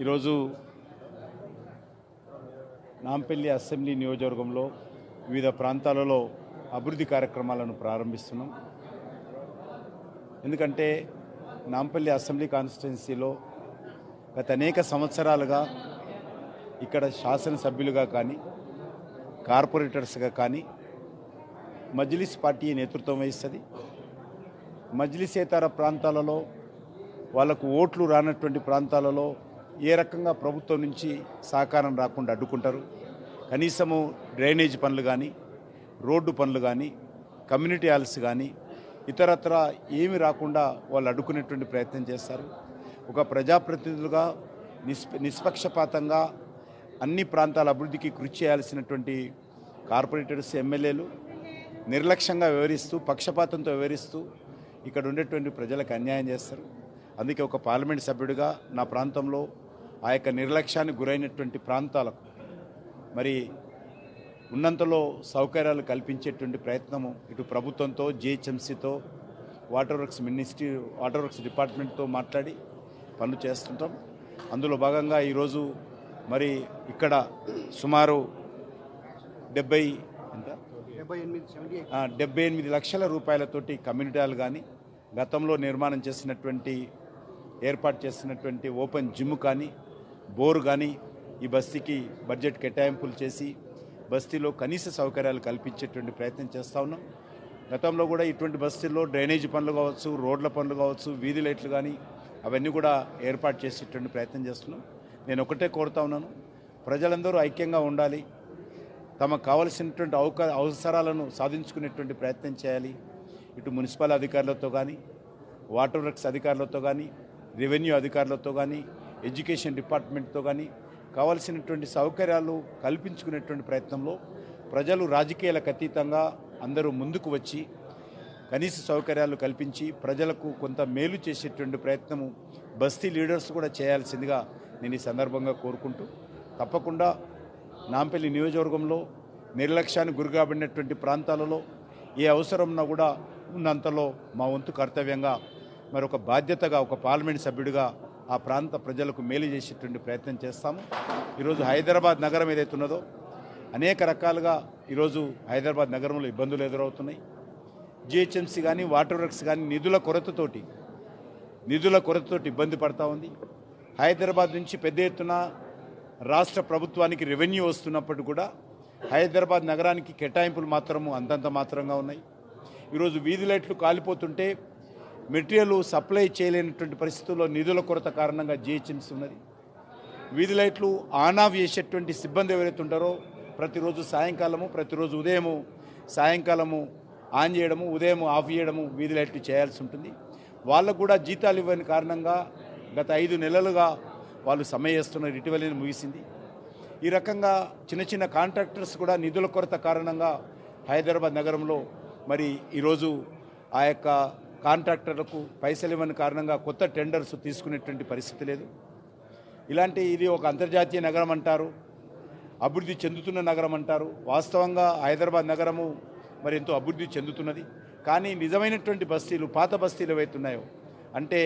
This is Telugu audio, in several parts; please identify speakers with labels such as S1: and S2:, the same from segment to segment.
S1: ఈరోజు నాంపల్లి అసెంబ్లీ నియోజకవర్గంలో వివిధ ప్రాంతాలలో అభివృద్ధి కార్యక్రమాలను ప్రారంభిస్తున్నాం. ఎందుకంటే నాంపల్లి అసెంబ్లీ కాన్స్టిట్యున్సీలో గత అనేక సంవత్సరాలుగా ఇక్కడ శాసనసభ్యులుగా కానీ కార్పొరేటర్స్గా కానీ మజ్లిస్ పార్టీ నేతృత్వం వహిస్తుంది. మజ్లిసేతర ప్రాంతాలలో వాళ్ళకు ఓట్లు రానటువంటి ప్రాంతాలలో ఏ రకంగా ప్రభుత్వం నుంచి సహకారం రాకుండా అడ్డుకుంటారు. కనీసము డ్రైనేజ్ పనులు కానీ, రోడ్డు పనులు కానీ, కమ్యూనిటీ హాల్స్ కానీ ఇతరత్ర ఏమి రాకుండా వాళ్ళు అడ్డుకునేటువంటి ప్రయత్నం చేస్తారు. ఒక ప్రజాప్రతినిధులుగా నిష్పక్షపాతంగా అన్ని ప్రాంతాల అభివృద్ధికి కృషి చేయాల్సినటువంటి కార్పొరేటర్స్, ఎమ్మెల్యేలు నిర్లక్ష్యంగా వ్యవహరిస్తూ, పక్షపాతంతో వ్యవహరిస్తూ ఇక్కడ ఉండేటువంటి ప్రజలకు అన్యాయం చేస్తారు. అందుకే ఒక పార్లమెంట్ సభ్యుడిగా నా ప్రాంతంలో ఆ యొక్క నిర్లక్ష్యానికి గురైనటువంటి ప్రాంతాలకు మరి ఉన్నంతలో సౌకర్యాలు కల్పించేటువంటి ప్రయత్నము ఇటు ప్రభుత్వంతో, జిహెచ్ఎంసీతో, వాటర్ వర్క్స్ డిపార్ట్మెంట్తో మాట్లాడి పనులు చేస్తుంటాం. అందులో భాగంగా ఈరోజు మరి ఇక్కడ సుమారు 78 లక్షల రూపాయలతోటి కమ్యూనిటీ హాల్ కానీ, గతంలో నిర్మాణం చేసినటువంటి ఏర్పాటు చేసినటువంటి ఓపెన్ జిమ్ కానీ, బోరు కానీ ఈ బస్తీకి బడ్జెట్ కేటాయింపులు చేసి బస్తీలో కనీస సౌకర్యాలు కల్పించేటువంటి ప్రయత్నం చేస్తూ ఉన్నాం. గతంలో కూడా ఇటువంటి బస్తీల్లో డ్రైనేజ్ పనులు కావచ్చు, రోడ్ల పనులు కావచ్చు, వీధి లైట్లు కానీ అవన్నీ కూడా ఏర్పాటు చేసేటువంటి ప్రయత్నం చేస్తున్నాం. నేను ఒకటే కోరుతా ఉన్నాను, ప్రజలందరూ ఐక్యంగా ఉండాలి, తమకు కావలసినటువంటి అవసరాలను సాధించుకునేటువంటి ప్రయత్నం చేయాలి. ఇటు మున్సిపల్ అధికారులతో కానీ, వాటర్ వర్క్స్ అధికారులతో కానీ, రెవెన్యూ అధికారులతో కానీ, ఎడ్యుకేషన్ డిపార్ట్మెంట్తో కానీ కావాల్సినటువంటి సౌకర్యాలు కల్పించుకునేటువంటి ప్రయత్నంలో ప్రజలు రాజకీయాలకు అతీతంగా అందరూ ముందుకు వచ్చి కనీస సౌకర్యాలు కల్పించి ప్రజలకు కొంత మేలు చేసేటువంటి ప్రయత్నము బస్తీ లీడర్స్ కూడా చేయాల్సిందిగా నేను ఈ సందర్భంగా కోరుకుంటూ, తప్పకుండా నాంపల్లి నియోజకవర్గంలో నిర్లక్ష్యానికి గురికాబడినటువంటి ప్రాంతాలలో ఏ అవసరం ఉన్నా కూడా ఉన్నంతలో మా వంతు కర్తవ్యంగా మరొక బాధ్యతగా ఒక పార్లమెంట్ సభ్యుడిగా ఆ ప్రాంత ప్రజలకు మేలు చేసేటువంటి ప్రయత్నం చేస్తాము. ఈరోజు హైదరాబాద్ నగరం ఏదైతే ఉన్నదో అనేక రకాలుగా ఈరోజు హైదరాబాద్ నగరంలో ఇబ్బందులు ఎదురవుతున్నాయి. జిహెచ్ఎంసీ కానీ, వాటర్ వర్క్స్ కానీ నిధుల కొరతతోటి ఇబ్బంది పడతా ఉంది. హైదరాబాద్ నుంచి పెద్ద ఎత్తున రాష్ట్ర ప్రభుత్వానికి రెవెన్యూ వస్తున్నప్పటికీ కూడా హైదరాబాద్ నగరానికి కేటాయింపులు మాత్రము అంతంత మాత్రంగా ఉన్నాయి. ఈరోజు వీధి లైట్లు కాలిపోతుంటే మెటీరియల్ సప్లై చేయలేనటువంటి పరిస్థితుల్లో నిధుల కొరత కారణంగా జిహెచ్ఎంసీ ఉన్నది. వీధి లైట్లు ఆన్ ఆఫ్ చేసేటువంటి సిబ్బంది ఎవరైతే ఉంటారో ప్రతిరోజు సాయంకాలము, ప్రతిరోజు సాయంకాలము ఆన్ చేయడము, ఉదయం ఆఫ్ చేయడము వీధి లైట్లు చేయాల్సి ఉంటుంది. వాళ్ళకు కూడా జీతాలు ఇవ్వని కారణంగా గత 5 నెలలుగా వాళ్ళు సమ్మె చేస్తున్నారు. ఇటీవలనే ముగిసింది. ఈ రకంగా చిన్న చిన్న కాంట్రాక్టర్స్ కూడా నిధుల కొరత కారణంగా హైదరాబాద్ నగరంలో మరి ఈరోజు ఆ యొక్క కాంట్రాక్టర్లకు పైసలు ఇవ్వని కారణంగా కొత్త టెండర్స్ తీసుకునేటువంటి పరిస్థితి లేదు. ఇది ఒక అంతర్జాతీయ నగరం అంటారు, అభివృద్ధి చెందుతున్న నగరం అంటారు. వాస్తవంగా హైదరాబాద్ నగరము మరి ఎంతో అభివృద్ధి చెందుతున్నది. కానీ నిజమైనటువంటి బస్తీలు, పాత బస్తీలు ఏవైతున్నాయో అంటే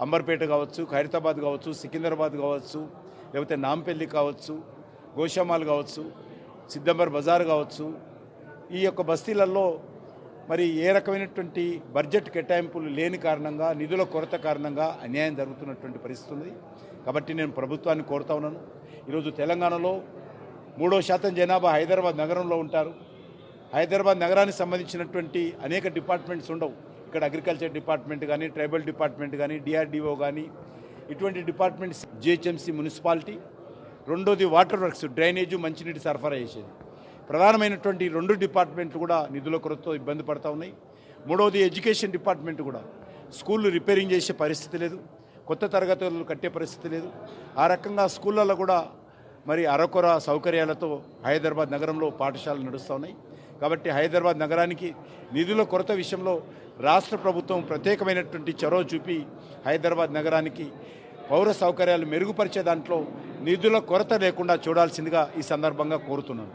S1: అంబర్పేట కావచ్చు, ఖైరతాబాద్ కావచ్చు, సికింద్రాబాద్ కావచ్చు, లేకపోతే నాంపల్లి కావచ్చు, గోషామాల్ కావచ్చు, సిద్దంబర్ బజార్ కావచ్చు, ఈ యొక్క బస్తీలలో మరి ఏ రకమైనటువంటి బడ్జెట్ కేటాయింపులు లేని కారణంగా, నిధుల కొరత కారణంగా అన్యాయం జరుగుతున్నటువంటి పరిస్థితి ఉంది. కాబట్టి నేను ప్రభుత్వాన్ని కోరుతా ఉన్నాను, ఈరోజు తెలంగాణలో 3% జనాభా హైదరాబాద్ నగరంలో ఉంటారు. హైదరాబాద్ నగరానికి సంబంధించినటువంటి అనేక డిపార్ట్మెంట్స్ ఉండవు. ఇక్కడ అగ్రికల్చర్ డిపార్ట్మెంట్ కానీ, ట్రైబల్ డిపార్ట్మెంట్ కానీ, డిఆర్డిఓ కానీ ఇటువంటి డిపార్ట్మెంట్స్, జిహెచ్ఎంసీ, మున్సిపాలిటీ. రెండోది వాటర్ వర్క్స్, డ్రైనేజు, మంచినీటి సరఫరా చేసేది. ప్రధానమైనటువంటి 2 డిపార్ట్మెంట్లు కూడా నిధుల కొరతతో ఇబ్బంది పడతా ఉన్నాయి. మూడవది ఎడ్యుకేషన్ డిపార్ట్మెంట్ కూడా స్కూళ్ళు రిపేరింగ్ చేసే పరిస్థితి లేదు, కొత్త తరగతులు కట్టే పరిస్థితి లేదు. ఆ రకంగా స్కూళ్ళల్లో కూడా మరి అరకొర సౌకర్యాలతో హైదరాబాద్ నగరంలో పాఠశాలలు నడుస్తూ ఉన్నాయి. కాబట్టి హైదరాబాద్ నగరానికి నిధుల కొరత విషయంలో రాష్ట్ర ప్రభుత్వం ప్రత్యేకమైనటువంటి చొరవ చూపి హైదరాబాద్ నగరానికి పౌర సౌకర్యాలు మెరుగుపరిచే దాంట్లో నిధుల కొరత లేకుండా చూడాల్సిందిగా ఈ సందర్భంగా కోరుతున్నాను.